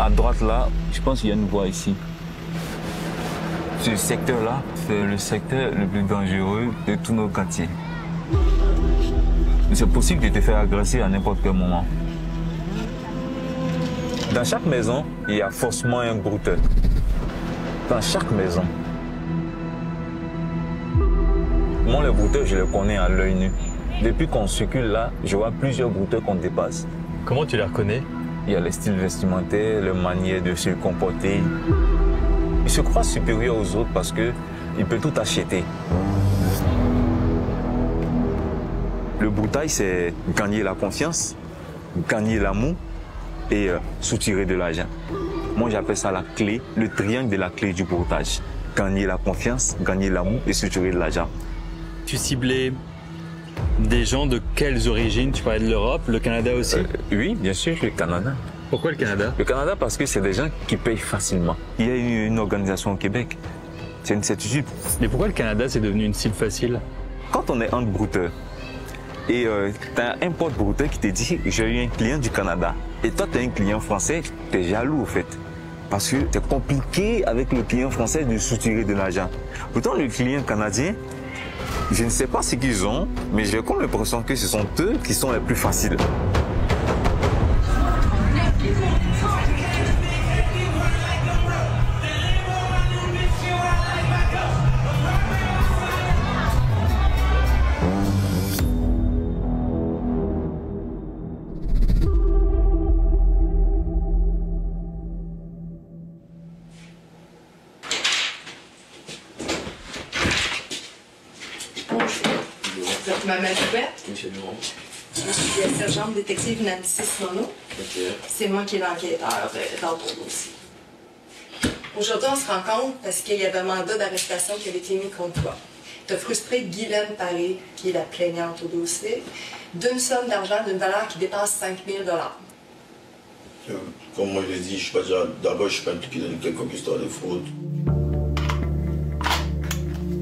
À droite, là, je pense qu'il y a une voie ici. Ce secteur-là, c'est le secteur le plus dangereux de tous nos quartiers. C'est possible de te faire agresser à n'importe quel moment. Dans chaque maison, il y a forcément un brouteur. Dans chaque maison. Moi, les brouteurs, je les connais à l'œil nu. Depuis qu'on circule là, je vois plusieurs brouteurs qu'on dépasse. Comment tu les reconnais? Il y a les styles vestimentaires, les manières de se comporter. Ils se croient supérieurs aux autres parce qu'ils peuvent tout acheter. Le broutage, c'est gagner la confiance, gagner l'amour et soutirer de l'argent. Moi, j'appelle ça la clé, le triangle de la clé du broutage. Gagner la confiance, gagner l'amour et soutirer de l'argent. Tu ciblais des gens de quelles origines? Tu parlais de l'Europe, le Canada aussi? Oui, bien sûr, le Canada. Pourquoi le Canada? Le Canada parce que c'est des gens qui payent facilement. Il y a une organisation au Québec. C'est une certitude. Mais pourquoi le Canada, c'est devenu une cible facile? Quand on est entre brouteurs et tu as un pote brouteur qui te dit « j'ai eu un client du Canada » et toi tu as un client français, tu es jaloux au fait. Parce que c'est compliqué avec le client français de soutirer de l'argent. Pourtant le client canadien, je ne sais pas ce qu'ils ont, mais j'ai comme l'impression que ce sont eux qui sont les plus faciles. Maman Duberthe. Je suis la sergente détective Nancy Simoneau. C'est moi qui est l'enquêteur dans ton dossier. Aujourd'hui, on se rencontre parce qu'il y avait un mandat d'arrestation qui avait été mis contre toi. Tu as frustré Guylaine Paré, qui est la plaignante au dossier, d'une somme d'argent d'une valeur qui dépasse 5 000 $. Comme moi je l'ai dit, d'abord, je suis pas impliqué dans quelconque histoire de fraude.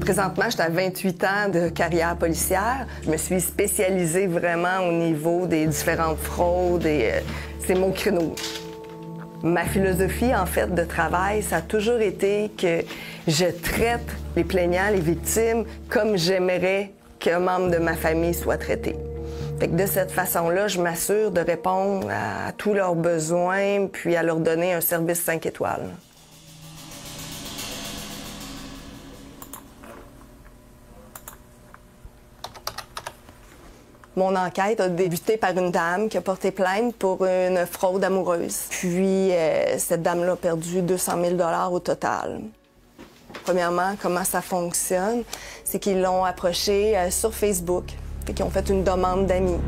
Présentement, j'étais à 28 ans de carrière policière. Je me suis spécialisée vraiment au niveau des différentes fraudes et c'est mon créneau. Ma philosophie, en fait, de travail, ça a toujours été que je traite les plaignants, les victimes, comme j'aimerais qu'un membre de ma famille soit traité. Fait que de cette façon-là, je m'assure de répondre à tous leurs besoins puis à leur donner un service 5 étoiles. Mon enquête a débuté par une dame qui a porté plainte pour une fraude amoureuse. Puis, cette dame-là a perdu 200 000 $ au total. Premièrement, comment ça fonctionne? C'est qu'ils l'ont approchée sur Facebook. Fait qu'ils ont fait une demande d'amis.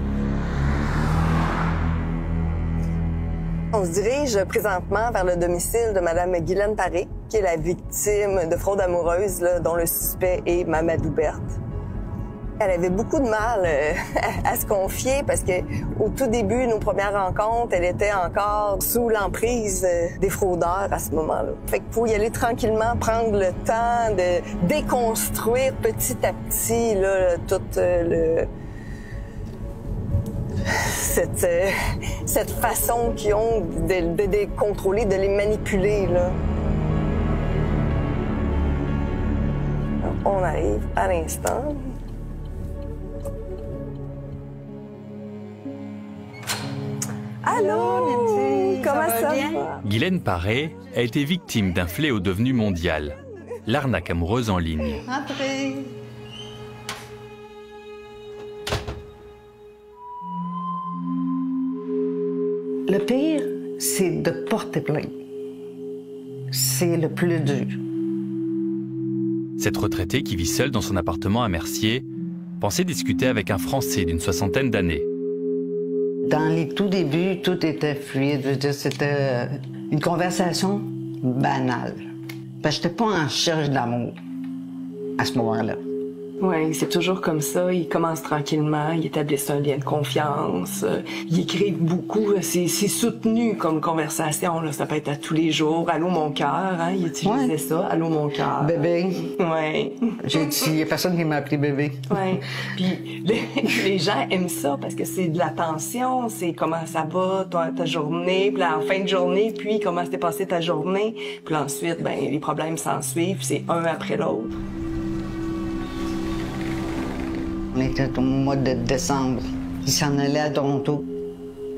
On se dirige présentement vers le domicile de Mme Guylaine Paré, qui est la victime de fraude amoureuse, là, dont le suspect est Mamadou Berthe. Elle avait beaucoup de mal à se confier parce qu'au tout début, nos premières rencontres, elle était encore sous l'emprise des fraudeurs à ce moment-là. Fait qu'il faut y aller tranquillement, prendre le temps de déconstruire petit à petit là, toute cette façon qu'ils ont de les contrôler, de les manipuler, là. On arrive à l'instant. Allô, Nancy, comment ça va? Guylaine Paré a été victime d'un fléau devenu mondial, l'arnaque amoureuse en ligne. Entrez. Le pire, c'est de porter plainte. C'est le plus dur. Cette retraitée qui vit seule dans son appartement à Mercier pensait discuter avec un Français d'une 60aine d'années. Dans les tout débuts, tout était fluide. Je veux dire, c'était une conversation banale. Parce que j'étais pas en recherche d'amour à ce moment-là. Oui, c'est toujours comme ça. Ils commencent tranquillement, ils établissent un lien de confiance, ils écrivent beaucoup. C'est soutenu comme conversation, là. Ça peut être à tous les jours. Allô, mon cœur, hein? Ils utilisaient ça. Allô, mon cœur. Bébé. Oui. Il n'y a personne qui m'a appelé bébé. Oui. Puis les gens aiment ça parce que c'est de l'attention, c'est comment ça va, ta journée, puis là, en fin de journée, puis comment s'est passée ta journée. Puis ensuite, ben les problèmes s'en suivent, c'est un après l'autre. On était au mois de décembre. Il s'en allait à Toronto.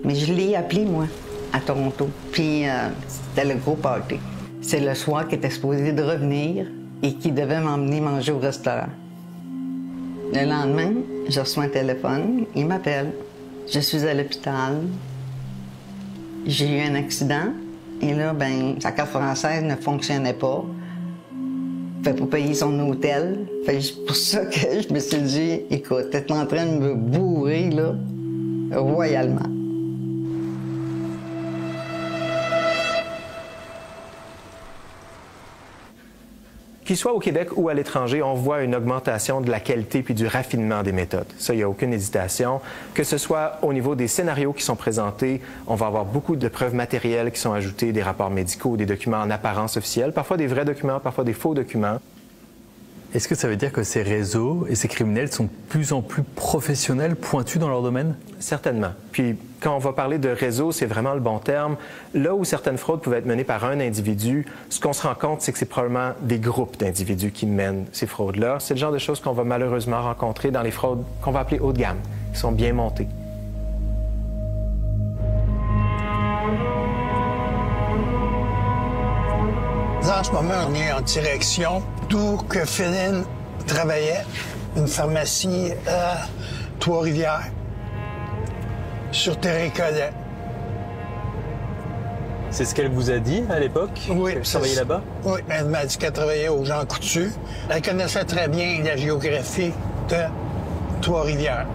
Mais je l'ai appelé, moi, à Toronto. Puis c'était le gros party. C'est le soir qu'il était supposé de revenir et qu'il devait m'emmener manger au restaurant. Le lendemain, je reçois un téléphone. Il m'appelle. Je suis à l'hôpital. J'ai eu un accident. Et là, ben, sa carte française ne fonctionnait pas. Fait pour payer son hôtel. Fait c'est pour ça que je me suis dit, écoute, t'es en train de me bourrer, là, royalement. Qu'il soit au Québec ou à l'étranger, on voit une augmentation de la qualité puis du raffinement des méthodes. Ça, il n'y a aucune hésitation. Que ce soit au niveau des scénarios qui sont présentés, on va avoir beaucoup de preuves matérielles qui sont ajoutées, des rapports médicaux, des documents en apparence officielle, parfois des vrais documents, parfois des faux documents. Est-ce que ça veut dire que ces réseaux et ces criminels sont de plus en plus professionnels, pointus dans leur domaine? Certainement. Puis, quand on va parler de réseau, c'est vraiment le bon terme. Là où certaines fraudes pouvaient être menées par un individu, ce qu'on se rend compte, c'est que c'est probablement des groupes d'individus qui mènent ces fraudes-là. C'est le genre de choses qu'on va malheureusement rencontrer dans les fraudes qu'on va appeler haut de gamme, qui sont bien montées. En ce moment, on est en direction d'où que Féline travaillait, une pharmacie à Trois-Rivières, sur Terre-et-Collet. C'est ce qu'elle vous a dit à l'époque? Oui. Elle travaillait là-bas? Oui, elle m'a dit qu'elle travaillait aux Jean Coutu. Elle connaissait très bien la géographie de Trois-Rivières.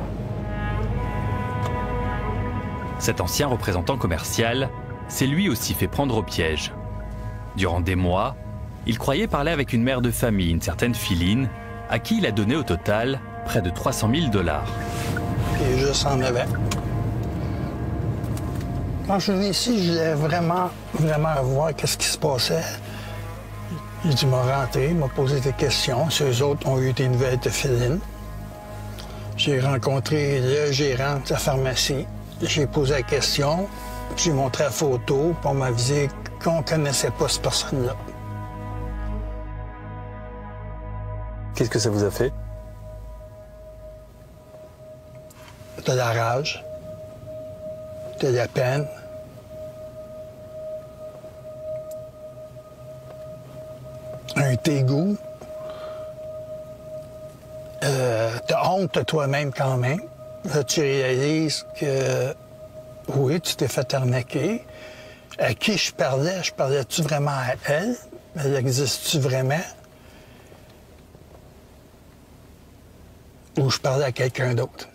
Cet ancien représentant commercial s'est lui aussi fait prendre au piège. Durant des mois, il croyait parler avec une mère de famille, une certaine Philine, à qui il a donné au total près de 300 000 $. Puis juste en avait. Quand je suis venu ici, je voulais vraiment voir qu'est-ce qui se passait. Il dit, m'a rentré, il m'a posé des questions. Si eux autres ont eu des nouvelles de Philine. J'ai rencontré le gérant de la pharmacie. J'ai posé la question, j'ai montré la photo, puis on m'a avisé qu'on ne connaissait pas cette personne-là. Qu'est-ce que ça vous a fait? De la rage, de la peine. Un dégoût. T'as honte de toi-même quand même. Là, tu réalises que, oui, tu t'es fait arnaquer. À qui je parlais-tu vraiment à elle? Elle existe-tu vraiment? Ou je parlais à quelqu'un d'autre?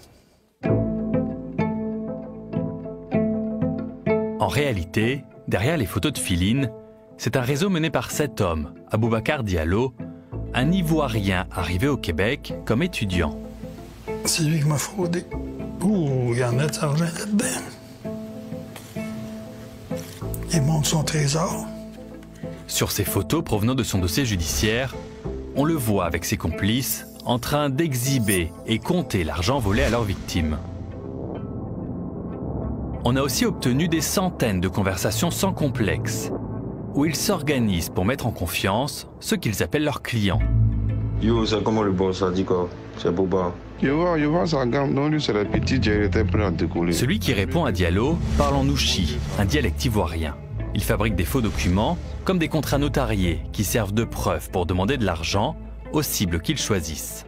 En réalité, derrière les photos de Philine, c'est un réseau mené par 7 hommes, Aboubacar Diallo, un Ivoirien arrivé au Québec comme étudiant. C'est lui qui m'a fraudé. Ouh, il y en a de l'argent là-dedans. Il montre son trésor. Sur ces photos provenant de son dossier judiciaire, on le voit avec ses complices en train d'exhiber et compter l'argent volé à leurs victimes. On a aussi obtenu des centaines de conversations sans complexe, où ils s'organisent pour mettre en confiance ceux qu'ils appellent leurs clients. Yo, c'est comment le boss a dit quoi? C'est Boba. Yo, ça gamme, non, lui, c'est la petite, j'ai été prêt à décoller. Celui qui répond à Diallo parle en nouchi, un dialecte ivoirien. Il fabrique des faux documents, comme des contrats notariés, qui servent de preuve pour demander de l'argent aux cibles qu'ils choisissent.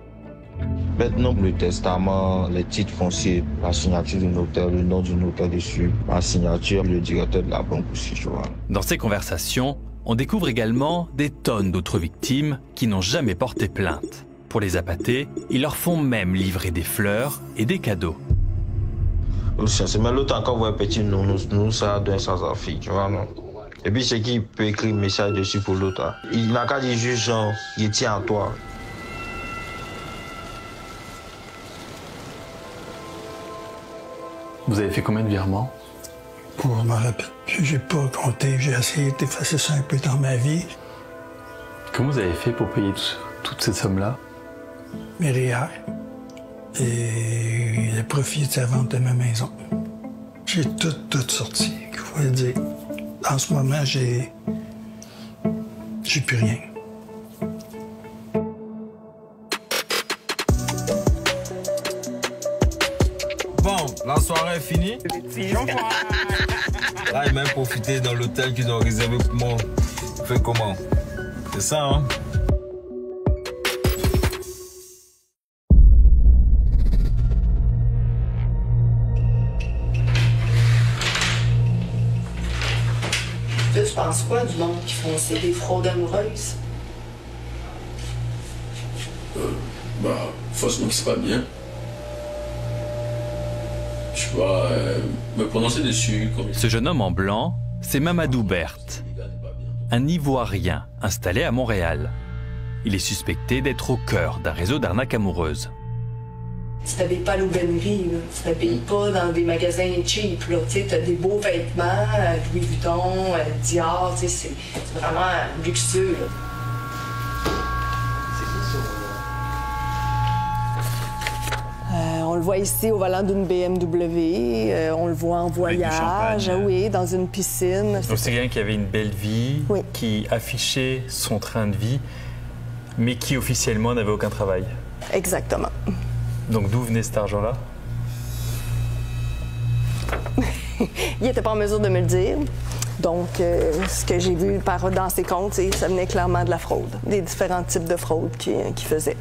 Maintenant, le testament, les titres fonciers, la signature du notaire, le nom du notaire dessus, ma signature, le directeur de la banque aussi, tu vois. Dans ces conversations, on découvre également des tonnes d'autres victimes qui n'ont jamais porté plainte. Pour les appâter, ils leur font même livrer des fleurs et des cadeaux. C'est même l'autre encore voit petit nous ça donne sans fille, tu vois, non? Et puis c'est qui peut écrire un message dessus pour l'autre. Il n'a qu'à dire juste genre, il tient à toi. Vous avez fait combien de virements? Je me rappelle plus, j'ai pas compté. J'ai essayé d'effacer ça un peu dans ma vie. Comment vous avez fait pour payer toutes ces sommes-là? Mes REER et le profit de la vente de ma maison. J'ai tout sorti, il faut le dire. En ce moment, j'ai plus rien. Bon, la soirée est finie. Là, il m'a profité dans l'hôtel qu'ils ont réservé pour moi. Fait comment? C'est ça, hein? Tu penses quoi du monde qui font c'est des fraudes amoureuses? Franchement, c'est pas bien. Je dois me prononcer dessus. Ce jeune homme en blanc, c'est Mamadou Berthe, un Ivoirien installé à Montréal. Il est suspecté d'être au cœur d'un réseau d'arnaques amoureuses. Tu t'habilles pas à l'aubainerie, là. Tu t'habilles pas dans des magasins cheap, là. Tu sais, t'as des beaux vêtements, Louis Vuitton, Dior, tu sais, c'est vraiment luxueux, là. On le voit ici au volant d'une BMW, on le voit en voyage, oui, dans une piscine. Donc c'est quelqu'un qui avait une belle vie, oui, qui affichait son train de vie, mais qui officiellement n'avait aucun travail. Exactement. Donc d'où venait cet argent-là? Il n'était pas en mesure de me le dire. Donc, ce que j'ai vu dans ses comptes, ça venait clairement de la fraude, des différents types de fraude qu'il faisait.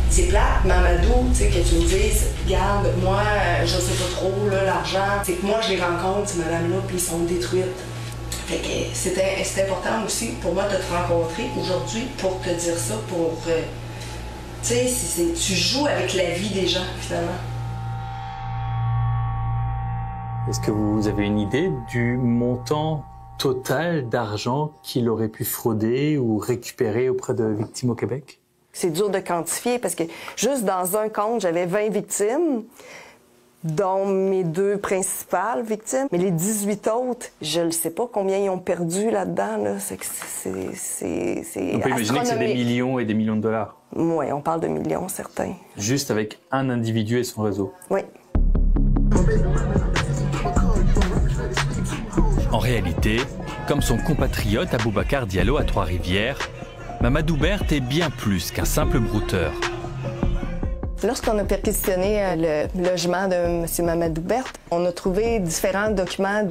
C'est plate, Mamadou, tu sais, que tu me dises, regarde, moi, je sais pas trop, là, l'argent, c'est que moi, je les rencontre, ces madames-là, puis ils sont détruites. Fait que c'est important aussi pour moi de te rencontrer aujourd'hui pour te dire ça, pour... tu sais, tu joues avec la vie des gens, finalement. Est-ce que vous avez une idée du montant total d'argent qu'il aurait pu frauder ou récupérer auprès de victimes au Québec? C'est dur de quantifier parce que juste dans un compte, j'avais 20 victimes, dont mes 2 principales victimes. Mais les 18 autres, je ne sais pas combien ils ont perdu là-dedans. Là. C'est on peut imaginer que c'est des millions et des millions de dollars. Oui, on parle de millions, certains. Juste avec un individu et son réseau. Oui. En réalité, comme son compatriote Aboubacar Diallo à Trois-Rivières, Mamadou Berthe est bien plus qu'un simple brouteur. Lorsqu'on a perquisitionné le logement de M. Mamadou Berthe, on a trouvé différents documents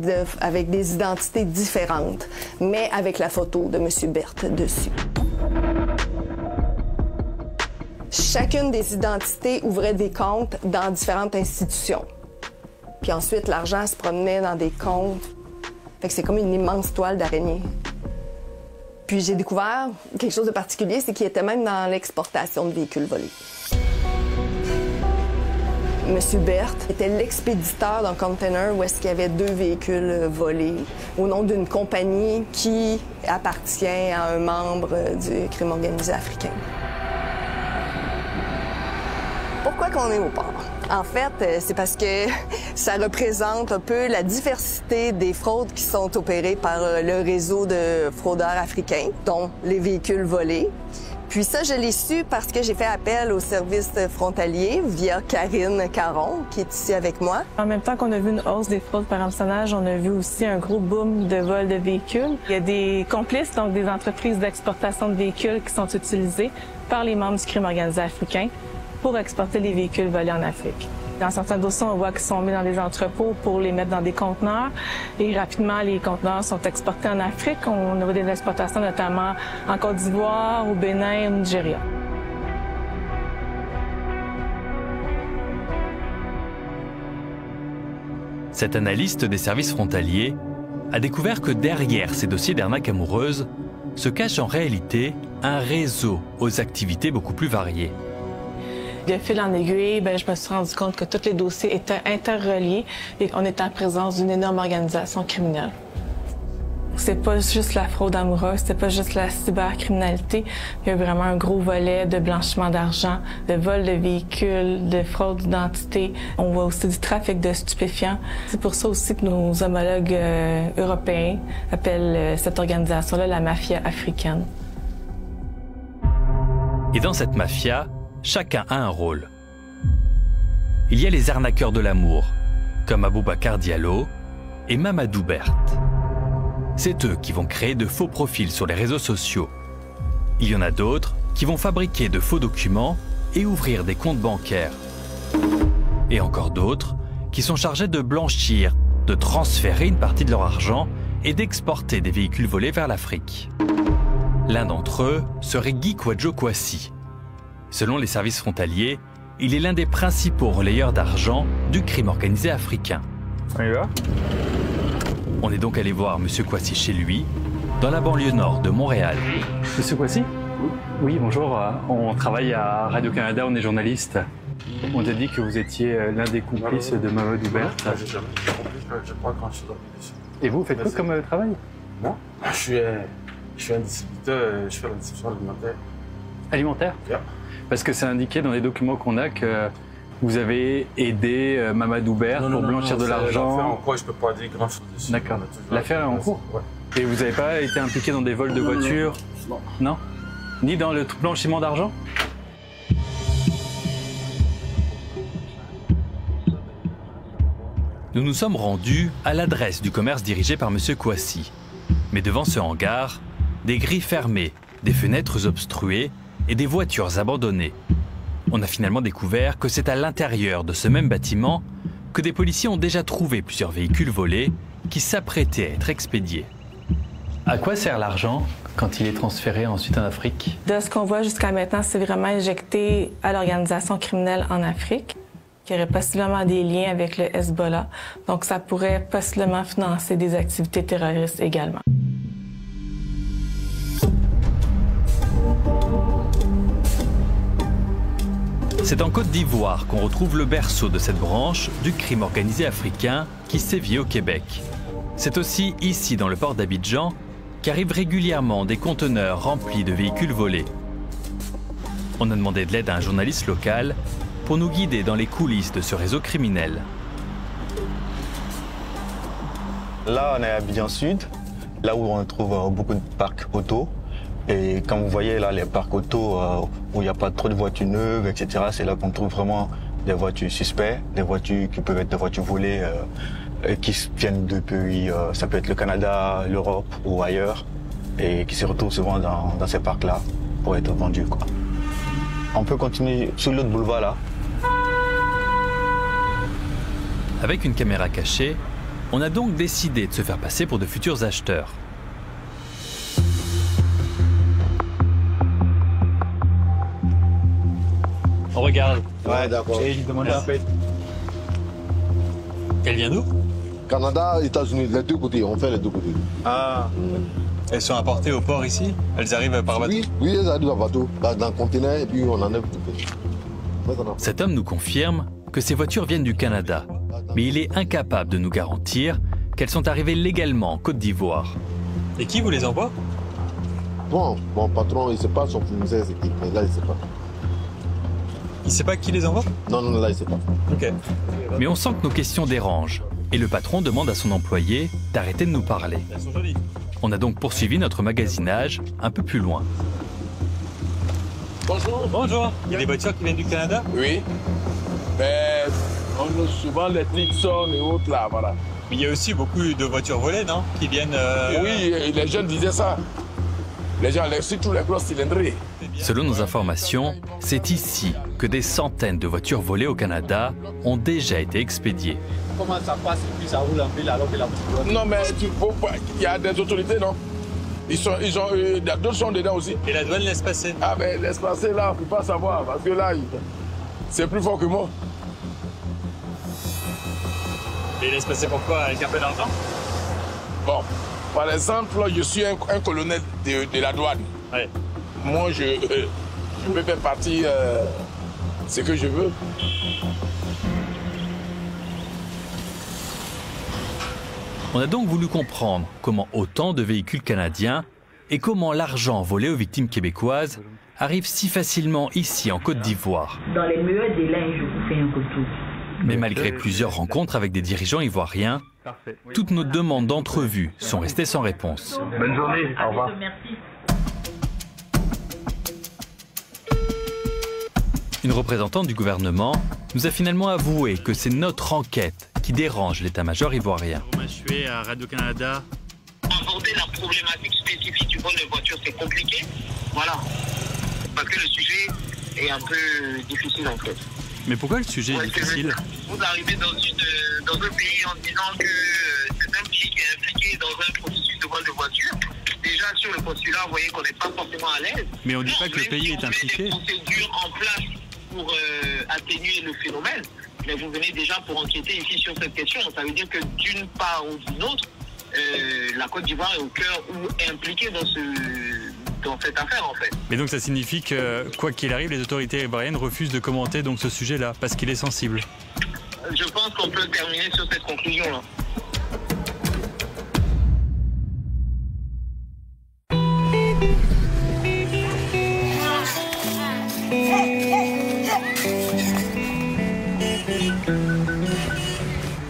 avec des identités différentes, mais avec la photo de M. Berthe dessus. Chacune des identités ouvrait des comptes dans différentes institutions. Puis ensuite, l'argent se promenait dans des comptes. Fait que c'est comme une immense toile d'araignée. Puis j'ai découvert quelque chose de particulier, c'est qu'il était même dans l'exportation de véhicules volés. Monsieur Berthe était l'expéditeur d'un container où est-ce qu'il y avait 2 véhicules volés au nom d'une compagnie qui appartient à un membre du crime organisé africain. Pourquoi qu'on est au port? En fait, c'est parce que ça représente un peu la diversité des fraudes qui sont opérées par le réseau de fraudeurs africains, dont les véhicules volés. Puis ça, je l'ai su parce que j'ai fait appel au service frontalier via Karine Caron, qui est ici avec moi. En même temps qu'on a vu une hausse des fraudes par hameçonnage, on a vu aussi un gros boom de vol de véhicules. Il y a des complices, donc des entreprises d'exportation de véhicules qui sont utilisées par les membres du crime organisé africain pour exporter les véhicules volés en Afrique. Dans certains dossiers, on voit qu'ils sont mis dans des entrepôts pour les mettre dans des conteneurs. Et rapidement, les conteneurs sont exportés en Afrique. On a des exportations notamment en Côte d'Ivoire, au Bénin, au Nigeria. Cet analyste des services frontaliers a découvert que derrière ces dossiers d'arnaque amoureuse se cache en réalité un réseau aux activités beaucoup plus variées. De fil en aiguille, je me suis rendu compte que tous les dossiers étaient interreliés et qu'on était en présence d'une énorme organisation criminelle. C'est pas juste la fraude amoureuse, c'est pas juste la cybercriminalité. Il y a vraiment un gros volet de blanchiment d'argent, de vol de véhicules, de fraude d'identité. On voit aussi du trafic de stupéfiants. C'est pour ça aussi que nos homologues européens appellent cette organisation-là la mafia africaine. Et dans cette mafia, chacun a un rôle. Il y a les arnaqueurs de l'amour, comme Aboubacar Diallo et Mamadou Berthe. C'est eux qui vont créer de faux profils sur les réseaux sociaux. Il y en a d'autres qui vont fabriquer de faux documents et ouvrir des comptes bancaires. Et encore d'autres qui sont chargés de blanchir, de transférer une partie de leur argent et d'exporter des véhicules volés vers l'Afrique. L'un d'entre eux serait Guy Kwadjo Kwasi. Selon les services frontaliers, il est l'un des principaux relayeurs d'argent du crime organisé africain. On y va ? On est donc allé voir M. Kwasi chez lui, dans la banlieue nord de Montréal. Monsieur Kwasi ? Oui, bonjour. On travaille à Radio-Canada, on est journaliste. On t'a dit que vous étiez l'un des complices de Mamadou Berthe. Je crois quand je suis dessus. Et vous faites quoi comme travail? Moi, je suis un distributeur, je fais la distribution alimentaire. Alimentaire? Yeah. Parce que c'est indiqué dans les documents qu'on a que vous avez aidé Mamadou Berthe pour blanchir de l'argent. L'affaire en cours, je peux pas dire grand chose dessus. D'accord. L'affaire est en cours? Ouais. Et vous n'avez pas été impliqué dans des vols de voitures? Non. Non? Ni dans le blanchiment d'argent? Nous nous sommes rendus à l'adresse du commerce dirigé par M. Kwasi. Mais devant ce hangar, des grilles fermées, des fenêtres obstruées et des voitures abandonnées. On a finalement découvert que c'est à l'intérieur de ce même bâtiment que des policiers ont déjà trouvé plusieurs véhicules volés qui s'apprêtaient à être expédiés. À quoi sert l'argent quand il est transféré ensuite en Afrique? De ce qu'on voit jusqu'à maintenant, c'est vraiment injecté à l'organisation criminelle en Afrique, qui aurait possiblement des liens avec le Hezbollah. Donc, ça pourrait possiblement financer des activités terroristes également. C'est en Côte d'Ivoire qu'on retrouve le berceau de cette branche du crime organisé africain qui sévit au Québec. C'est aussi ici, dans le port d'Abidjan, qu'arrivent régulièrement des conteneurs remplis de véhicules volés. On a demandé de l'aide à un journaliste local pour nous guider dans les coulisses de ce réseau criminel. Là, on est à Abidjan Sud, là où on trouve beaucoup de parcs auto. Et comme vous voyez là, les parcs auto où il n'y a pas trop de voitures neuves, etc., c'est là qu'on trouve vraiment des voitures suspectes, des voitures qui peuvent être des voitures volées qui viennent de pays, ça peut être le Canada, l'Europe ou ailleurs, et qui se retrouvent souvent dans ces parcs-là pour être vendus, quoi. On peut continuer sur l'autre boulevard là. Avec une caméra cachée, on a donc décidé de se faire passer pour de futurs acheteurs. On regarde. Ouais, d'accord. Et il demande un peu. Elle vient d'où? Canada, États-Unis, les deux côtés, on fait les deux côtés. Ah. Elles sont apportées au port ici? Elles arrivent par bateau? Oui, elles arrivent en bateau, dans le conteneur, et puis on en a. Cet homme nous confirme que ces voitures viennent du Canada, mais il est incapable de nous garantir qu'elles sont arrivées légalement en Côte d'Ivoire. Et qui vous les envoie? Bon, mon patron, il ne sait pas son fournisseur, c'est qui, mais là, il ne sait pas. Il ne sait pas qui les envoie? Non, là, il ne sait pas. Ok. Mais on sent que nos questions dérangent, et le patron demande à son employé d'arrêter de nous parler. Elles sont jolies. On a donc poursuivi notre magasinage un peu plus loin. Bonjour. Bonjour. Il y a des voitures qui viennent du Canada? Oui. Mais on a souvent les Nixon et autres là, voilà. Mais il y a aussi beaucoup de voitures volées, non? Qui viennent... Oui, les jeunes disaient ça. Les gens, surtout les gros cylindrés. Selon nos informations, c'est ici que des centaines de voitures volées au Canada ont déjà été expédiées. Comment ça passe et puis ça roule en ville alors que la voiture... Non, mais il y a des autorités, non? D'autres sont dedans aussi. Et la douane laisse passer? Ah, mais laisse passer là, on ne peut pas savoir, parce que là, c'est plus fort que moi. Et il laisse passer pourquoi? Avec un peu d'argent? Bon, par exemple, je suis un colonel de la douane. Ouais. Moi, je peux faire partie ce que je veux. On a donc voulu comprendre comment autant de véhicules canadiens et comment l'argent volé aux victimes québécoises arrive si facilement ici en Côte d'Ivoire. Dans les meilleurs délais, je vous fais un couteau. Mais malgré plusieurs rencontres avec des dirigeants ivoiriens, toutes nos demandes d'entrevue sont restées sans réponse. Bonne journée, au revoir. Une représentante du gouvernement nous a finalement avoué que c'est notre enquête qui dérange l'état-major ivoirien. Je suis à Radio-Canada. Aborder la problématique spécifique du vol de voiture, c'est compliqué. Voilà. Parce que le sujet est un peu difficile en fait. Mais pourquoi le sujet est difficile? Vous arrivez dans un pays en disant que c'est un pays qui est impliqué dans un processus de vol de voiture. Déjà sur le postulat, vous voyez qu'on n'est pas forcément à l'aise. Mais on ne dit pas que le pays est impliqué. On met des procédures en place pour atténuer le phénomène. Mais vous venez déjà pour enquêter ici sur cette question. Ça veut dire que d'une part ou d'une autre, la Côte d'Ivoire est au cœur ou est impliquée dans cette affaire en fait. Mais donc ça signifie que, quoi qu'il arrive, les autorités ivoiriennes refusent de commenter donc ce sujet-là, parce qu'il est sensible. Je pense qu'on peut terminer sur cette conclusion-là.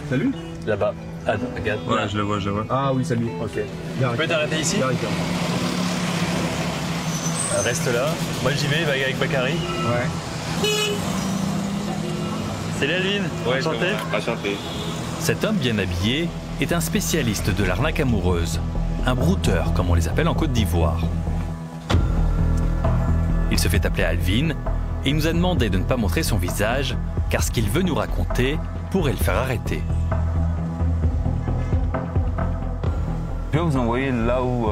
Salut. Là-bas. Attends, regarde. Ouais, je le vois, je le vois. Ah oui, salut. Ok. Tu peux t'arrêter ici? Reste là. Moi j'y vais avec Bakary. Ouais. Salut Alvin. Ouais, enchanté. Enchanté. Cet homme bien habillé est un spécialiste de l'arnaque amoureuse, un brouteur comme on les appelle en Côte d'Ivoire. Il se fait appeler Alvin et il nous a demandé de ne pas montrer son visage car ce qu'il veut nous raconter pourrait le faire arrêter. Je vais vous envoyer là où,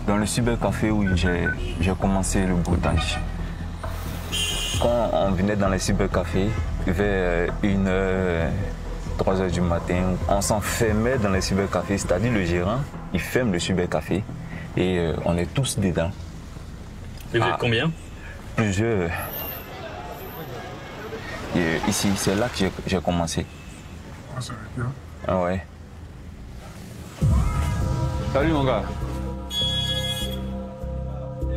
dans le cybercafé où j'ai commencé le broutage. Quand on venait dans le cybercafé, vers 1h, 3h du matin, on s'enfermait dans le cybercafé, c'est-à-dire le gérant, il ferme le cybercafé et on est tous dedans. Et vous êtes combien? Plusieurs. Et ici, c'est là que j'ai commencé. Ah, ça va bien. Ah ouais. Salut mon gars.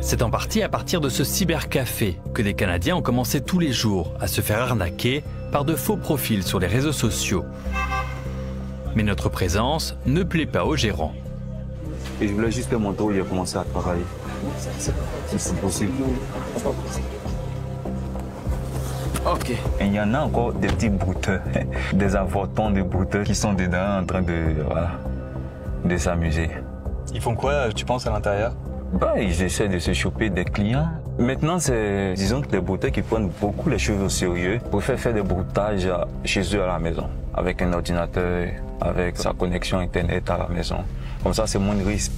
C'est en partie à partir de ce cybercafé que des Canadiens ont commencé tous les jours à se faire arnaquer par de faux profils sur les réseaux sociaux. Mais notre présence ne plaît pas aux gérants. Et je voulais juste te montrer où j'ai commencé à travailler. C'est possible. Ok. Et il y en a encore des petits brouteurs, des avortons de brouteurs qui sont dedans en train de s'amuser. Ils font quoi, tu penses, à l'intérieur? Bah, ils essaient de se choper des clients. Maintenant, c'est, disons que des brouteurs qui prennent beaucoup les choses au sérieux, préfèrent faire des broutages chez eux à la maison, avec un ordinateur, avec sa connexion Internet à la maison. Comme ça, c'est moins de risque.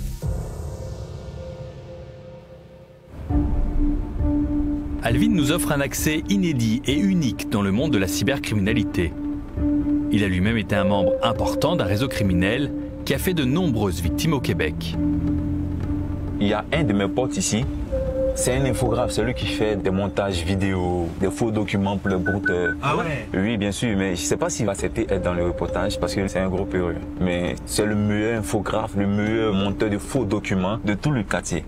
Alvin nous offre un accès inédit et unique dans le monde de la cybercriminalité. Il a lui-même été un membre important d'un réseau criminel qui a fait de nombreuses victimes au Québec. Il y a un de mes potes ici, c'est un infographe, celui qui fait des montages vidéo, des faux documents pour le brouteur. Ah ouais? Oui, bien sûr, mais je ne sais pas s'il va accepter être dans le reportage parce que c'est un gros péril. Mais c'est le meilleur infographe, le meilleur monteur de faux documents de tout le quartier.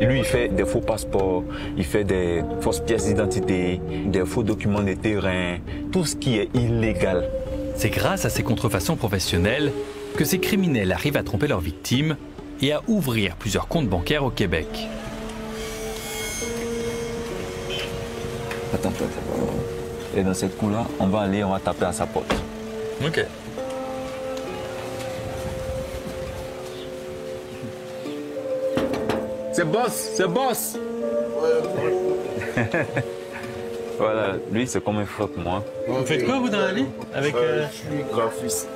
Et lui, il fait des faux passeports, il fait des fausses pièces d'identité, des faux documents de terrain, tout ce qui est illégal. C'est grâce à ces contrefaçons professionnelles que ces criminels arrivent à tromper leurs victimes et à ouvrir plusieurs comptes bancaires au Québec. Attends. Et dans cette cour-là, on va taper à sa porte. Ok. C'est boss. Voilà, lui, c'est comme un frère pour moi. Vous faites quoi, vous, dans la vie? Avec, Je suis graphiste.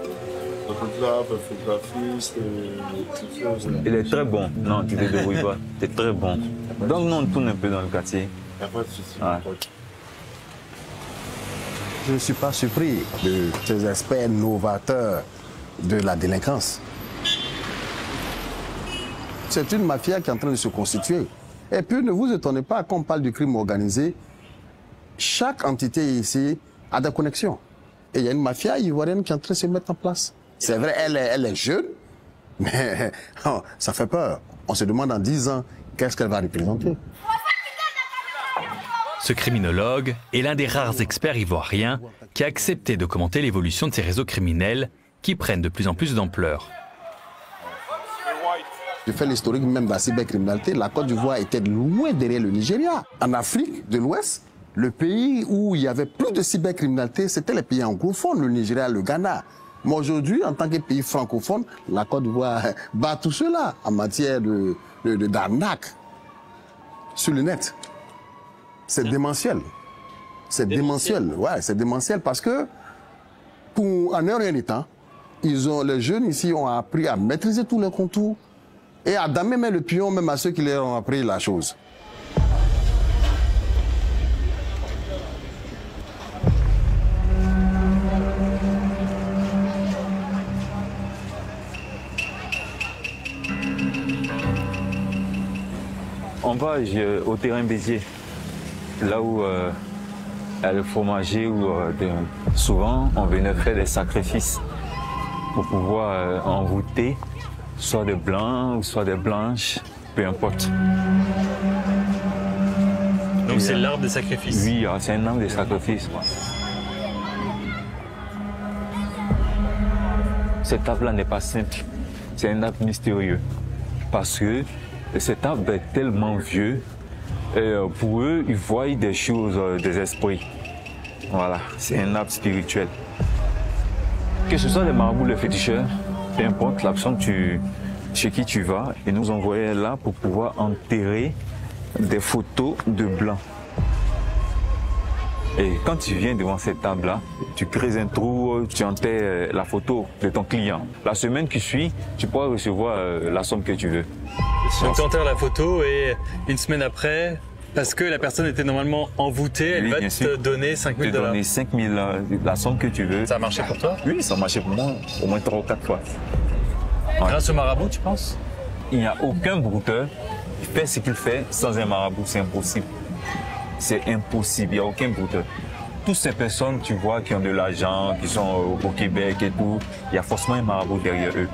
Photographe, infographiste, toutes choses. Il est très bon. Non, tu te débrouilles pas. Tu es très bon. Donc, nous, on tourne un peu dans le quartier. Il n'y a pas de souci. Ouais. Je ne suis pas surpris de ces aspects novateurs de la délinquance. C'est une mafia qui est en train de se constituer. Et puis, ne vous étonnez pas, quand on parle du crime organisé, chaque entité ici a des connexions. Et il y a une mafia ivoirienne qui est en train de se mettre en place. C'est vrai, elle est jeune, mais ça fait peur. On se demande en 10 ans, qu'est-ce qu'elle va représenter? Ce criminologue est l'un des rares experts ivoiriens qui a accepté de commenter l'évolution de ces réseaux criminels qui prennent de plus en plus d'ampleur. Je fais l'historique même de la cybercriminalité. La Côte d'Ivoire était loin derrière le Nigeria. En Afrique de l'Ouest, le pays où il y avait plus de cybercriminalité, c'était les pays anglophones, le Nigeria, le Ghana. Mais aujourd'hui, en tant que pays francophone, la Côte d'Ivoire bat tout cela en matière d'arnaque sur le net. C'est démentiel. C'est démentiel. Ouais, c'est démentiel parce que, en un rien temps, les jeunes ici ont appris à maîtriser tous les contours et à damer même le pion, même à ceux qui leur ont appris la chose. On va au terrain Béziers, là où il y a le fromager, où souvent on venait faire des sacrifices pour pouvoir envoûter soit des blancs ou soit des blanches, peu importe. Donc c'est l'arbre des sacrifices? Oui, c'est un arbre des sacrifices. Cet arbre-là n'est pas simple, c'est un arbre mystérieux. Parce que cet arbre est tellement vieux, et pour eux, ils voient des choses, des esprits. Voilà, c'est un arbre spirituel. Que ce soit les marabouts, les féticheurs, peu importe la personne chez qui tu vas, ils nous envoyaient là pour pouvoir enterrer des photos de blancs. Et quand tu viens devant cette arbre-là, tu crées un trou, tu enterres la photo de ton client. La semaine qui suit, tu pourras recevoir la somme que tu veux. Donc tu enterres la photo et une semaine après, parce que la personne était normalement envoûtée, elle va te donner 5 000 $. Te donner 5 000, la somme que tu veux. Ça a marché pour toi? Oui, ça a marché pour moi, au moins 3 ou 4 fois. Grâce au marabout, tu penses? Il n'y a aucun brouteur qui fait ce qu'il fait sans un marabout, c'est impossible. C'est impossible, il n'y a aucun brouteur. Toutes ces personnes, tu vois, qui ont de l'argent, qui sont au Québec et tout, il y a forcément un marabout derrière eux.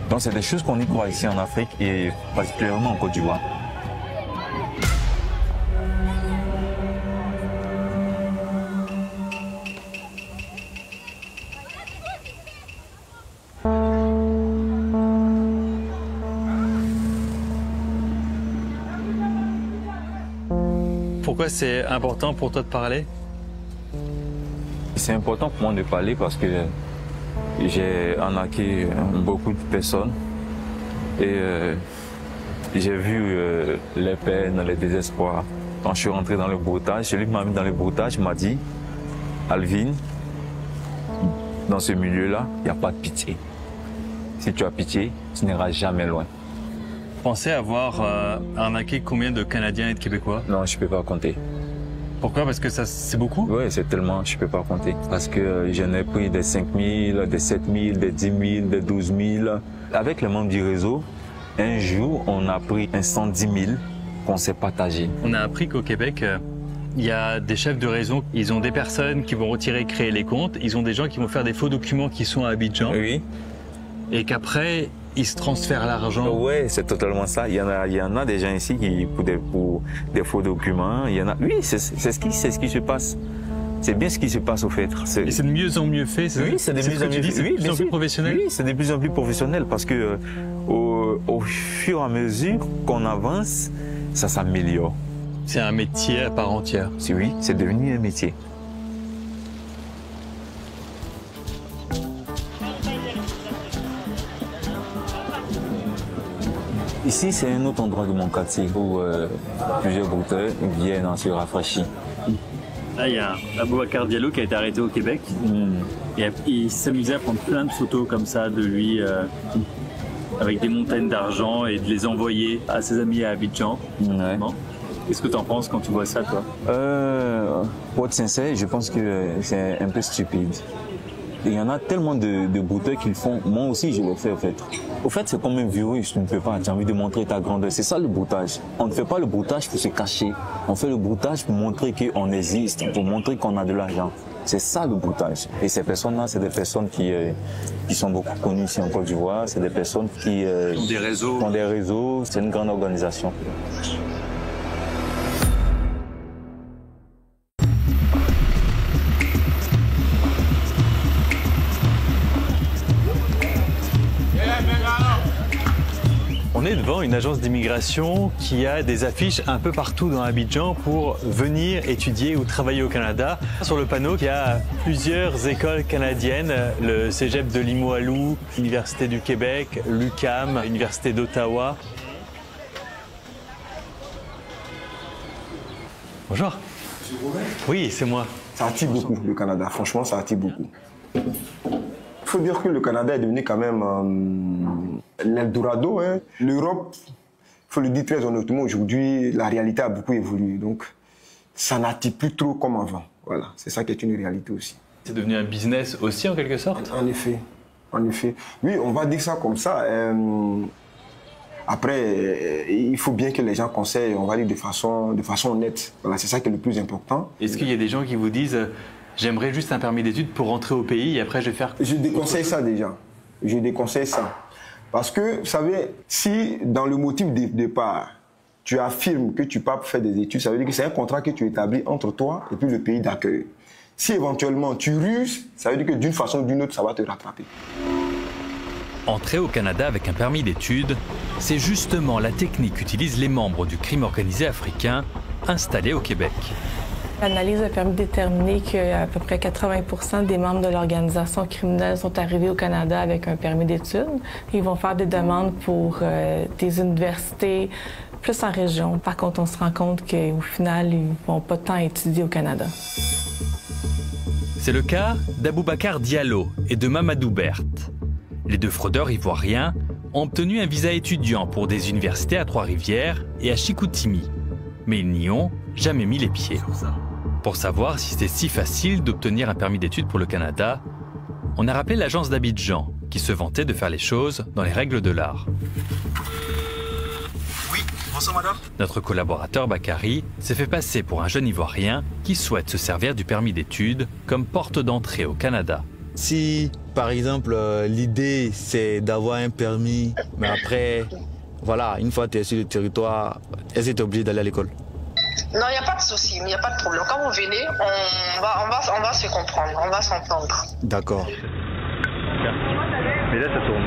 Donc c'est des choses qu'on y croit ici en Afrique et particulièrement en Côte d'Ivoire. Pourquoi c'est important pour toi de parler? C'est important pour moi de parler parce que j'ai arnaqué beaucoup de personnes et j'ai vu les peines, les désespoirs. Quand je suis rentré dans le broutage, celui qui m'a mis dans le broutage m'a dit « Alvin, dans ce milieu-là, il n'y a pas de pitié. Si tu as pitié, tu n'iras jamais loin. » Pensez avoir arnaqué combien de Canadiens et de Québécois? Non, je ne peux pas compter. Pourquoi? Parce que ça, c'est beaucoup? Oui, c'est tellement, je ne peux pas compter. Parce que j'en ai pris des 5 000, des 7 000, des 10 000, des 12 000. Avec les membres du réseau, un jour, on a pris un 110 000 qu'on s'est partagé. On a appris qu'au Québec, il y a des chefs de réseau, ils ont des personnes qui vont retirer, créer les comptes, ils ont des gens qui vont faire des faux documents qui sont à Abidjan. Oui. Et qu'après, ils se transfèrent l'argent. Oui, c'est totalement ça. Il y en a des gens ici qui, pour des faux documents, il y en a. Oui, c'est ce qui se passe. C'est bien ce qui se passe au fait. Et c'est de mieux en mieux fait. Oui, c'est de mieux en mieux fait. C'est de plus en plus professionnel. Oui, c'est de plus en plus professionnel parce que au fur et à mesure qu'on avance, ça s'améliore. C'est un métier à part entière. Oui, c'est devenu un métier. Ici, c'est un autre endroit de mon quartier où plusieurs brouteurs viennent se rafraîchir. Là, il y a Aboubacar Diallo qui a été arrêté au Québec. Et il s'amusait à prendre plein de photos comme ça de lui avec des montagnes d'argent et de les envoyer à ses amis à Abidjan. Ouais. Qu'est-ce que tu en penses quand tu vois ça, toi? Pour être sincère, je pense que c'est un peu stupide. Il y en a tellement de brouteurs qui le font. Moi aussi, je le fais, en fait. Au fait, c'est comme un virus. Tu ne peux pas. Tu as envie de montrer ta grandeur. C'est ça, le broutage. On ne fait pas le broutage pour se cacher. On fait le broutage pour montrer qu'on existe, pour montrer qu'on a de l'argent. C'est ça, le broutage. Et ces personnes-là, c'est des personnes qui sont beaucoup connues ici en Côte d'Ivoire. C'est des personnes qui ont des réseaux. C'est une grande organisation. On est devant une agence d'immigration qui a des affiches un peu partout dans Abidjan pour venir étudier ou travailler au Canada. Sur le panneau, il y a plusieurs écoles canadiennes, le Cégep de Limoilou, l'Université du Québec, l'UQAM, l'Université d'Ottawa. Bonjour. Oui, c'est moi. Ça attire beaucoup, le Canada. Franchement, ça attire beaucoup. Il faut dire que le Canada est devenu quand même l'Eldorado. Hein. L'Europe, il faut le dire très honnêtement, aujourd'hui, la réalité a beaucoup évolué. Donc, ça n'attire plus trop comme avant. Voilà, c'est ça qui est une réalité aussi. C'est devenu un business aussi, en quelque sorte? En effet. En effet. Oui, on va dire ça comme ça. Après, il faut bien que les gens conseillent, on va dire de façon honnête. Voilà, c'est ça qui est le plus important. Est-ce qu'il y a des gens qui vous disent j'aimerais juste un permis d'études pour rentrer au pays et après je vais faire... Je déconseille ça déjà. Je déconseille ça. Parce que, vous savez, si dans le motif de départ, tu affirmes que tu pars faire des études, ça veut dire que c'est un contrat que tu établis entre toi et puis le pays d'accueil. Si éventuellement tu ruses, ça veut dire que d'une façon ou d'une autre, ça va te rattraper. Entrer au Canada avec un permis d'études, c'est justement la technique qu'utilisent les membres du crime organisé africain installés au Québec. L'analyse a permis de déterminer qu'à peu près 80% des membres de l'organisation criminelle sont arrivés au Canada avec un permis d'études. Ils vont faire des demandes pour des universités plus en région. Par contre, on se rend compte qu'au final, ils vont pas tant étudier au Canada. C'est le cas d'Aboubacar Diallo et de Mamadou Berthe. Les deux fraudeurs ivoiriens ont obtenu un visa étudiant pour des universités à Trois-Rivières et à Chicoutimi. Mais ils n'y ont jamais mis les pieds. Pour savoir si c'est si facile d'obtenir un permis d'études pour le Canada, on a rappelé l'agence d'Abidjan, qui se vantait de faire les choses dans les règles de l'art. Oui, bonsoir madame. Notre collaborateur Bakary s'est fait passer pour un jeune Ivoirien qui souhaite se servir du permis d'études comme porte d'entrée au Canada. Si, par exemple, l'idée c'est d'avoir un permis, mais après, voilà, une fois que tu es sur le territoire, est-ce que tu es obligé d'aller à l'école? Non, il n'y a pas de souci, il n'y a pas de problème. Quand vous venez, on va se comprendre, on va s'entendre. D'accord. Mais là, ça tourne.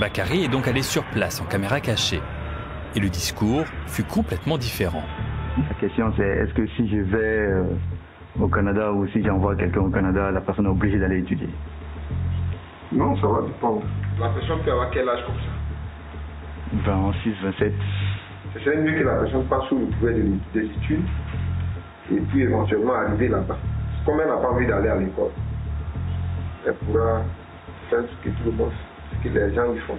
Bakary est donc allé sur place en caméra cachée. Et le discours fut complètement différent. La question c'est, est-ce que si je vais au Canada ou si j'envoie quelqu'un au Canada, la personne est obligée d'aller étudier? Non, ça va dépendre. La personne peut avoir quel âge comme ça? 26, 27. C'est mieux que la personne passe sous le couvert des études et puis éventuellement arriver là-bas. Comme elle n'a pas envie d'aller à l'école, elle pourra faire ce que tout le monde, ce que les gens lui font.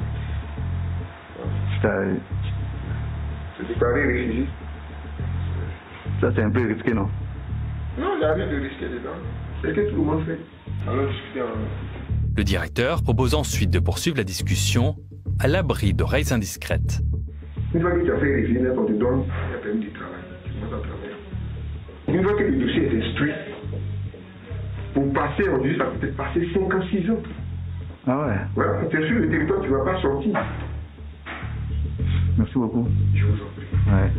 Se déclarer réfugié. Ça c'est un peu risqué, non? Non, il n'y a rien de risqué dedans. C'est ce que tout le monde fait. Alors discuter en... Le directeur propose ensuite de poursuivre la discussion à l'abri d'oreilles indiscrètes. Une fois que tu as fait les lunettes, on te donne un permis de travail. Tu commences à travailler. Une fois que le dossier est instruit, pour passer, on dit ça peut être passer 5 ans, 6 ans. Ah ouais? Voilà, quand tu es sur le territoire, tu ne vas pas sortir. Merci beaucoup. Je vous en prie. Ouais.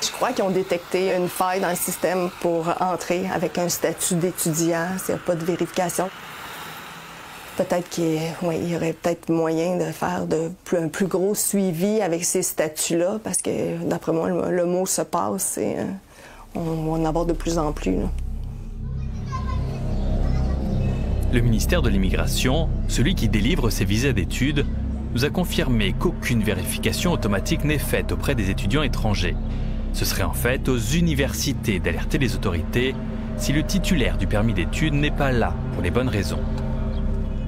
Je crois qu'ils ont détecté une faille dans le système pour entrer avec un statut d'étudiant, s'il n'y a pas de vérification. Peut-être qu'il y aurait peut-être moyen de faire un plus gros suivi avec ces statuts-là, parce que, d'après moi, le mot se passe et on va en avoir de plus en plus. Là. Le ministère de l'Immigration, celui qui délivre ces visas d'études, nous a confirmé qu'aucune vérification automatique n'est faite auprès des étudiants étrangers. Ce serait en fait aux universités d'alerter les autorités si le titulaire du permis d'études n'est pas là pour les bonnes raisons.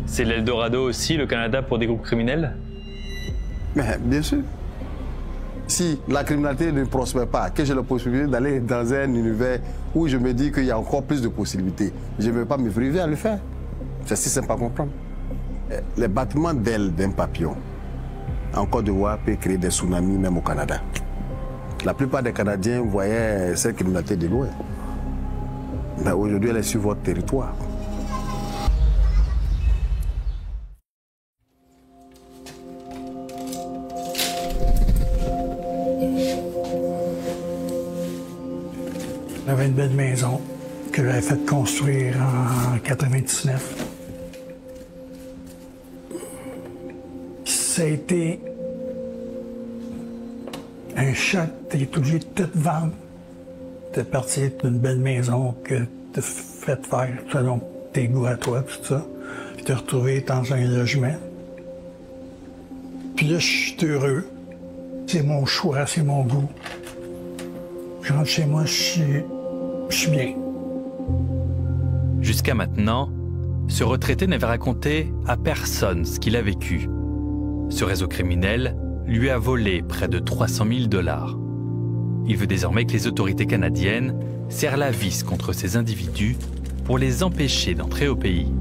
C'est l'Eldorado aussi, le Canada, pour des groupes criminels? Mais bien sûr. Si la criminalité ne prospère pas, que j'ai la possibilité d'aller dans un univers où je me dis qu'il y a encore plus de possibilités, je ne vais pas me priver à le faire. C'est si simple à comprendre. Les battements d'ailes d'un papillon en Côte d'Ivoire peut créer des tsunamis même au Canada. La plupart des Canadiens voyaient cette criminalité de loin. Mais aujourd'hui, elle est sur votre territoire. On avait une belle maison que j'avais fait construire en 99. Ça a été un choc, t'es obligé de tout vendre. T'es parti d'une belle maison que t'as fait faire selon tes goûts à toi, tout ça. Puis t'es retrouvé dans un logement. Puis là, je suis heureux. C'est mon choix, c'est mon goût. Je rentre chez moi, je suis bien. Jusqu'à maintenant, ce retraité n'avait raconté à personne ce qu'il a vécu. Ce réseau criminel lui a volé près de 300 000 $. Il veut désormais que les autorités canadiennes serrent la vis contre ces individus pour les empêcher d'entrer au pays.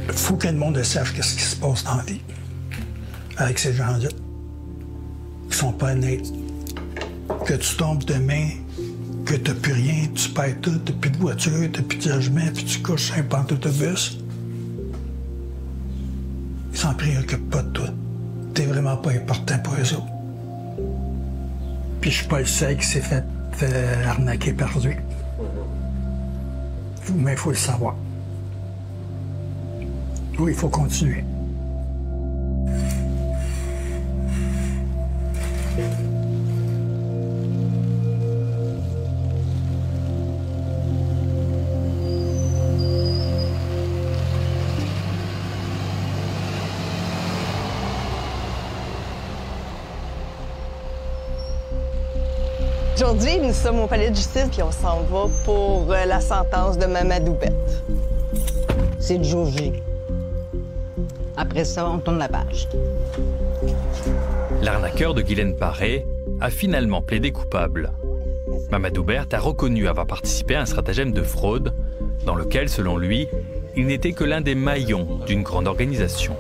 Il faut que le monde sache ce qui se passe dans la vie avec ces gens-là. Ils sont pas honnêtes. Que tu tombes demain, que t'as plus rien, tu perds tout, t'as plus de voiture, t'as plus de logement, puis tu couches sur un banc d'autobus. Ils s'en préoccupent pas de toi. T'es vraiment pas important pour eux autres. Puis je suis pas le seul qui s'est fait arnaquer par lui. Mais il faut le savoir. Oui, il faut continuer. Aujourd'hui, nous sommes au palais de justice puis on s'en va pour la sentence de Mamadou Bette. C'est le jour J. Après ça, on tourne la page. L'arnaqueur de Guylaine Paré a finalement plaidé coupable. Mamadou Bette a reconnu avoir participé à un stratagème de fraude dans lequel, selon lui, il n'était que l'un des maillons d'une grande organisation.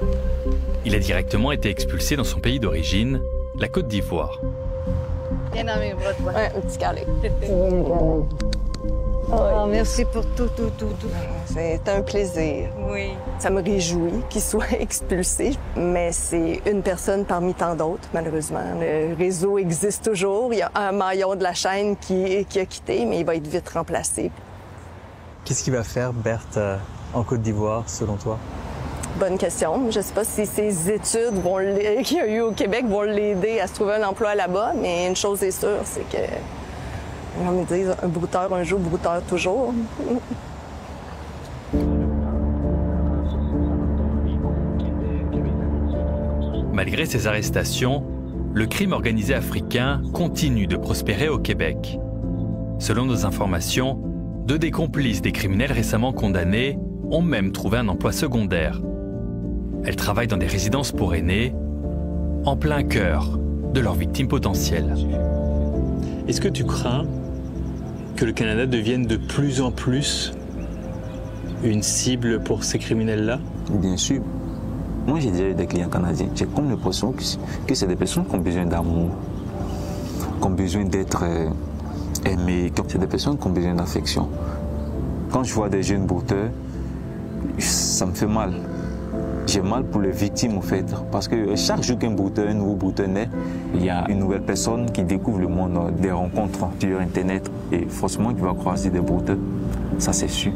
Il a directement été expulsé dans son pays d'origine, la Côte d'Ivoire. Viens dans mes bras, toi. Ouais, un petit câlin. Oh, merci pour tout. C'est un plaisir. Oui. Ça me réjouit qu'il soit expulsé, mais c'est une personne parmi tant d'autres, malheureusement. Le réseau existe toujours. Il y a un maillon de la chaîne qui a quitté, mais il va être vite remplacé. Qu'est-ce qu'il va faire, Berthe, en Côte d'Ivoire, selon toi? Bonne question. Je ne sais pas si ses études qu'il a eues au Québec vont l'aider à se trouver un emploi là-bas, mais une chose est sûre, c'est que, on me dit, un brouteur un jour, brouteur toujours. Malgré ces arrestations, le crime organisé africain continue de prospérer au Québec. Selon nos informations, 2 des complices des criminels récemment condamnés ont même trouvé un emploi secondaire. Elles travaillent dans des résidences pour aînés, en plein cœur de leurs victimes potentielles. Est-ce que tu crains que le Canada devienne de plus en plus une cible pour ces criminels-là? Bien sûr. Moi, j'ai déjà eu des clients canadiens. J'ai comme l'impression que c'est des personnes qui ont besoin d'amour, qui ont besoin d'être aimées, c'est des personnes qui ont besoin d'affection. Quand je vois des jeunes brouteurs, ça me fait mal. J'ai mal pour les victimes, en fait, parce que chaque jour qu'un nouveau brouteur naît, il y a une nouvelle personne qui découvre le monde des rencontres sur Internet et forcément qui va croiser des brouteurs. Ça, c'est sûr.